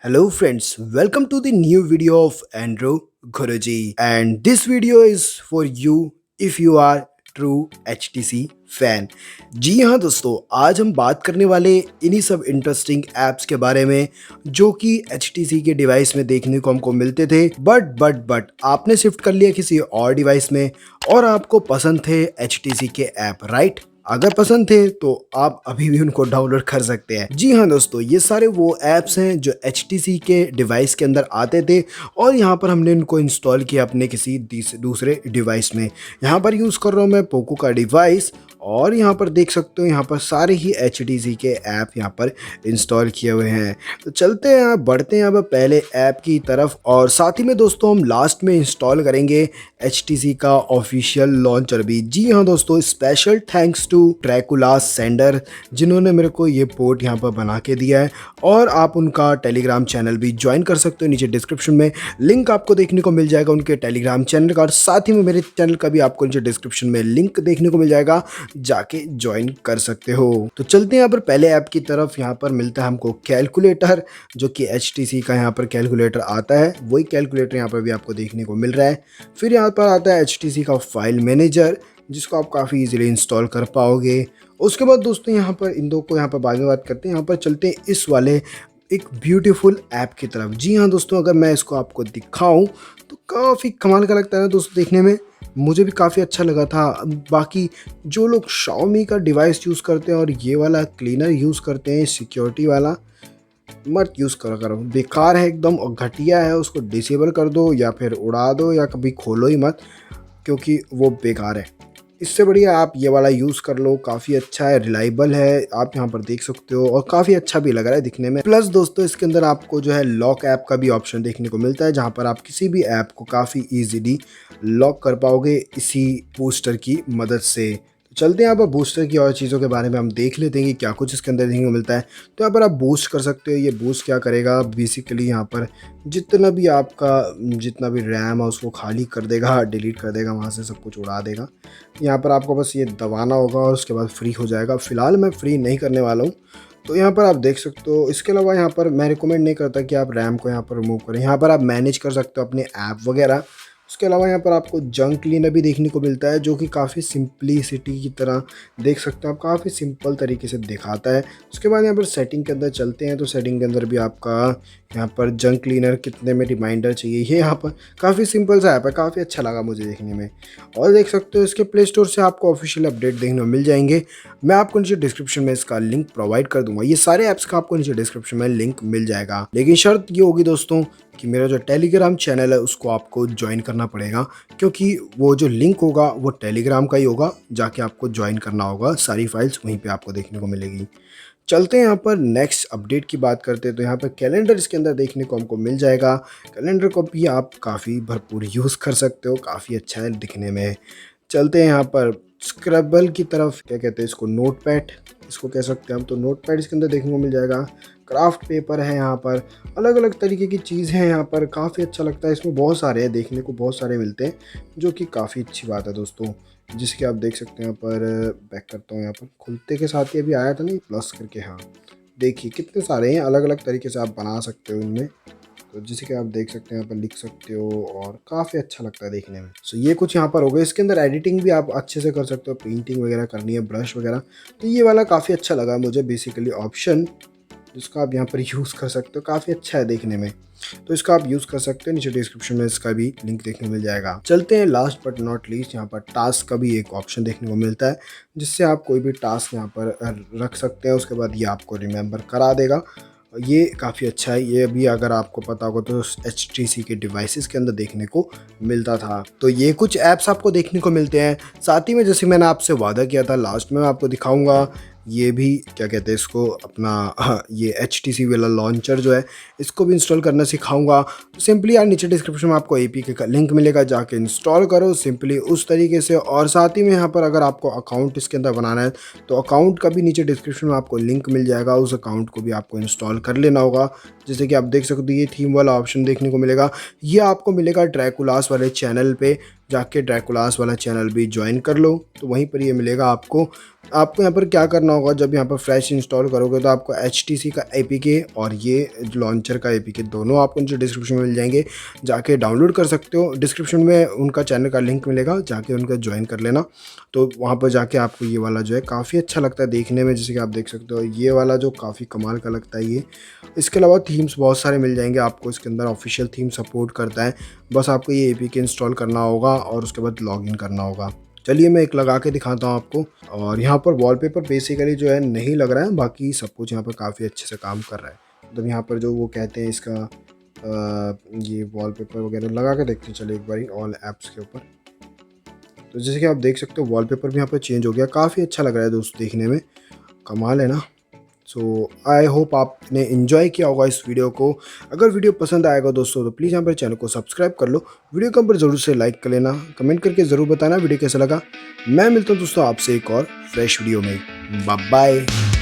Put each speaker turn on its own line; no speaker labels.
Hello friends, welcome to the new video of Andro Guruji, and this video is for you if you are true HTC fan. जी हाँ दोस्तों, आज हम बात करने वाले इन्हीं सब इंटरेस्टिंग ऐप्स के बारे में जो कि HTC के डिवाइस में देखने को हमको मिलते थे, बट आपने शिफ्ट कर लिया किसी और डिवाइस में और आपको पसंद थे HTC के ऐप, राइट? अगर पसंद थे तो आप अभी भी उनको डाउनलोड कर सकते हैं। जी हाँ दोस्तों, ये सारे वो ऐप्स हैं जो HTC के डिवाइस के अंदर आते थे और यहाँ पर हमने इनको इंस्टॉल किया अपने किसी दूसरे डिवाइस में। यहाँ पर यूज़ कर रहा हूँ मैं पोको का डिवाइस और यहाँ पर देख सकते हो यहाँ पर सारे ही HTC के ऐप यहाँ पर इंस्टॉल किए हुए हैं। तो चलते हैं, बढ़ते हैं अब पहले ऐप की तरफ और साथ ही में दोस्तों हम लास्ट में इंस्टॉल करेंगे HTC का ऑफिशियल लॉन्चर भी। जी हाँ दोस्तों, स्पेशल थैंक्स टू ट्रैकुला सेंडर जिन्होंने मेरे को ये पोर्ट यहाँ पर बना के दिया है और आप उनका टेलीग्राम चैनल भी ज्वाइन कर सकते हो। नीचे डिस्क्रिप्शन में लिंक आपको देखने को मिल जाएगा उनके टेलीग्राम चैनल का और साथ ही में मेरे चैनल का भी आपको नीचे डिस्क्रिप्शन में लिंक देखने को मिल जाएगा, जाके ज्वाइन कर सकते हो। तो चलते हैं यहाँ पर पहले ऐप की तरफ। यहाँ पर मिलता है हमको कैलकुलेटर, जो कि HTC का यहाँ पर कैलकुलेटर आता है, वही कैलकुलेटर यहाँ पर भी आपको देखने को मिल रहा है। फिर यहाँ पर आता है HTC का फाइल मैनेजर जिसको आप काफ़ी इजीली इंस्टॉल कर पाओगे। उसके बाद दोस्तों यहाँ पर इन दो को यहाँ पर बाद में बात करते हैं। यहाँ पर चलते हैं इस वाले एक ब्यूटीफुल ऐप की तरफ। जी हाँ दोस्तों, अगर मैं इसको आपको दिखाऊं तो काफ़ी कमाल का लगता है दोस्तों देखने में, मुझे भी काफ़ी अच्छा लगा था। बाकी जो लोग Xiaomi का डिवाइस यूज़ करते हैं और ये वाला क्लीनर यूज़ करते हैं सिक्योरिटी वाला, मत यूज़ करो, बेकार है एकदम और घटिया है। उसको डिसेबल कर दो या फिर उड़ा दो या कभी खोलो ही मत, क्योंकि वो बेकार है। इससे बढ़िया आप ये वाला यूज़ कर लो, काफ़ी अच्छा है, रिलायबल है, आप यहाँ पर देख सकते हो और काफ़ी अच्छा भी लग रहा है दिखने में। प्लस दोस्तों इसके अंदर आपको जो है लॉक ऐप का भी ऑप्शन देखने को मिलता है, जहाँ पर आप किसी भी ऐप को काफ़ी ईजीली लॉक कर पाओगे इसी बूस्टर की मदद से। तो चलते हैं यहाँ पर बूस्टर की और चीज़ों के बारे में हम देख लेते हैं कि क्या कुछ इसके अंदर देखने को मिलता है। तो यहाँ पर आप बूस्ट कर सकते हो। ये बूस्ट क्या करेगा, बेसिकली यहाँ पर जितना भी रैम है उसको खाली कर देगा, डिलीट कर देगा, वहाँ से सब कुछ उड़ा देगा। यहाँ पर आपको बस ये दबाना होगा और उसके बाद फ्री हो जाएगा। फ़िलहाल मैं फ्री नहीं करने वाला हूँ, तो यहाँ पर आप देख सकते हो। इसके अलावा यहाँ पर मैं रिकमेंड नहीं करता कि आप रैम को यहाँ पर रिमूव करें। यहाँ पर आप मैनेज कर सकते हो अपने ऐप वगैरह। उसके अलावा यहाँ पर आपको जंक क्लीनर भी देखने को मिलता है, जो कि काफ़ी सिंपलिसिटी की तरह देख सकते हो आप, काफ़ी सिंपल तरीके से दिखाता है। उसके बाद यहाँ पर सेटिंग के अंदर चलते हैं, तो सेटिंग के अंदर भी आपका यहाँ पर जंक क्लीनर कितने में रिमाइंडर चाहिए, ये यहाँ पर काफ़ी सिंपल सा ऐप है, काफ़ी अच्छा लगा मुझे देखने में। और देख सकते हो इसके प्ले स्टोर से आपको ऑफिशियल अपडेट देखने को मिल जाएंगे। मैं आपको नीचे डिस्क्रिप्शन में इसका लिंक प्रोवाइड कर दूंगा। ये सारे ऐप्स का आपको नीचे डिस्क्रिप्शन में लिंक मिल जाएगा, लेकिन शर्त ये होगी दोस्तों कि मेरा जो टेलीग्राम चैनल है उसको आपको ज्वाइन करना पड़ेगा, क्योंकि वो जो लिंक होगा वो टेलीग्राम का ही होगा, जाके आपको ज्वाइन करना होगा। सारी फाइल्स वहीं पे आपको देखने को मिलेगी। चलते हैं यहाँ पर नेक्स्ट अपडेट की बात करते हैं। तो यहाँ पर कैलेंडर इसके अंदर देखने को हमको मिल जाएगा। कैलेंडर को भी आप काफ़ी भरपूर यूज़ कर सकते हो, काफ़ी अच्छा है दिखने में। चलते हैं यहाँ पर स्क्रैबल की तरफ, क्या कहते हैं इसको, नोटपैड इसको कह सकते हैं हम। तो नोटपैड इसके अंदर देखने को मिल जाएगा। क्राफ्ट पेपर है, यहाँ पर अलग अलग तरीके की चीज़ है, यहाँ पर काफ़ी अच्छा लगता है। इसमें बहुत सारे हैं, देखने को बहुत सारे मिलते हैं, जो कि काफ़ी अच्छी बात है दोस्तों। जिसके आप देख सकते हैं यहाँ पर, बैक करता हूँ, यहाँ पर खुलते के साथ ही अभी आया था नहीं प्लस करके, हाँ देखिए कितने सारे हैं, अलग अलग तरीके से आप बना सकते हो इनमें। तो जैसे कि आप देख सकते हैं यहाँ पर लिख सकते हो और काफ़ी अच्छा लगता है देखने में। सो ये कुछ यहाँ पर हो गया। इसके अंदर एडिटिंग भी आप अच्छे से कर सकते हो, पेंटिंग वगैरह करनी है, ब्रश वगैरह। तो ये वाला काफ़ी अच्छा लगा मुझे बेसिकली ऑप्शन, जिसका आप यहाँ पर यूज़ कर सकते हो, काफ़ी अच्छा है देखने में। तो इसका आप यूज़ कर सकते हो, नीचे डिस्क्रिप्शन में इसका भी लिंक देखने को मिल जाएगा। चलते हैं लास्ट बट नॉट लीस्ट, यहाँ पर टास्क का भी एक ऑप्शन देखने को मिलता है, जिससे आप कोई भी टास्क यहाँ पर रख सकते हैं। उसके बाद ये आपको रिमेंबर करा देगा, ये काफ़ी अच्छा है। ये भी अगर आपको पता होगा तो HTC के डिवाइसेस के अंदर देखने को मिलता था। तो ये कुछ ऐप्स आपको देखने को मिलते हैं। साथ ही में जैसे मैंने आपसे वादा किया था, लास्ट में मैं आपको दिखाऊंगा ये भी, क्या कहते हैं इसको, अपना ये HTC वाला लॉन्चर जो है इसको भी इंस्टॉल करना सिखाऊंगा। तो सिंपली यार नीचे डिस्क्रिप्शन में आपको APK का लिंक मिलेगा, जाके इंस्टॉल करो सिंपली उस तरीके से। और साथ ही में यहाँ पर अगर आपको अकाउंट इसके अंदर बनाना है तो अकाउंट का भी नीचे डिस्क्रिप्शन में आपको लिंक मिल जाएगा, उस अकाउंट को भी आपको इंस्टॉल कर लेना होगा। जैसे कि आप देख सकते हो ये थीम वाला ऑप्शन देखने को मिलेगा, ये आपको मिलेगा ड्रैकुलास वाले चैनल पे, जाके ड्रैकुलास वाला चैनल भी ज्वाइन कर लो, तो वहीं पर ये मिलेगा आपको। आपको यहाँ पर क्या करना होगा, जब यहाँ पर फ्रेश इंस्टॉल करोगे तो आपको HTC का APK और ये लॉन्चर का APK दोनों आपको नीचे डिस्क्रिप्शन में मिल जाएंगे, जाके डाउनलोड कर सकते हो। डिस्क्रिप्शन में उनका चैनल का लिंक मिलेगा, जाके उनका ज्वाइन कर लेना। तो वहाँ पर जाके आपको ये वाला जो है काफ़ी अच्छा लगता है देखने में, जैसे कि आप देख सकते हो ये वाला जो काफ़ी कमाल का लगता है ये। इसके अलावा थीम्स बहुत सारे मिल जाएंगे आपको, इसके अंदर ऑफिशियल थीम सपोर्ट करता है। बस आपको ये APK इंस्टॉल करना होगा और उसके बाद लॉगिन करना होगा। चलिए मैं एक लगा के दिखाता हूँ आपको। और यहाँ पर वॉलपेपर बेसिकली जो है नहीं लग रहा है, बाकी सब कुछ यहाँ पर काफ़ी अच्छे से काम कर रहा है। मतलब यहाँ पर जो वो कहते हैं इसका ये वॉलपेपर वगैरह लगा के देखते हैं। चलिए एक बारी ऑल ऐप्स के ऊपर, तो जैसे कि आप देख सकते हो वॉलपेपर भी यहाँ पर चेंज हो गया, काफ़ी अच्छा लग रहा है दोस्त देखने में, कमाल है ना। सो आई होप आपने इन्जॉय किया होगा इस वीडियो को। अगर वीडियो पसंद आएगा दोस्तों तो प्लीज़ यहाँ पर चैनल को सब्सक्राइब कर लो, वीडियो के ऊपर ज़रूर से लाइक कर लेना, कमेंट करके ज़रूर बताना वीडियो कैसा लगा। मैं मिलता हूँ दोस्तों आपसे एक और फ्रेश वीडियो में। Bye bye.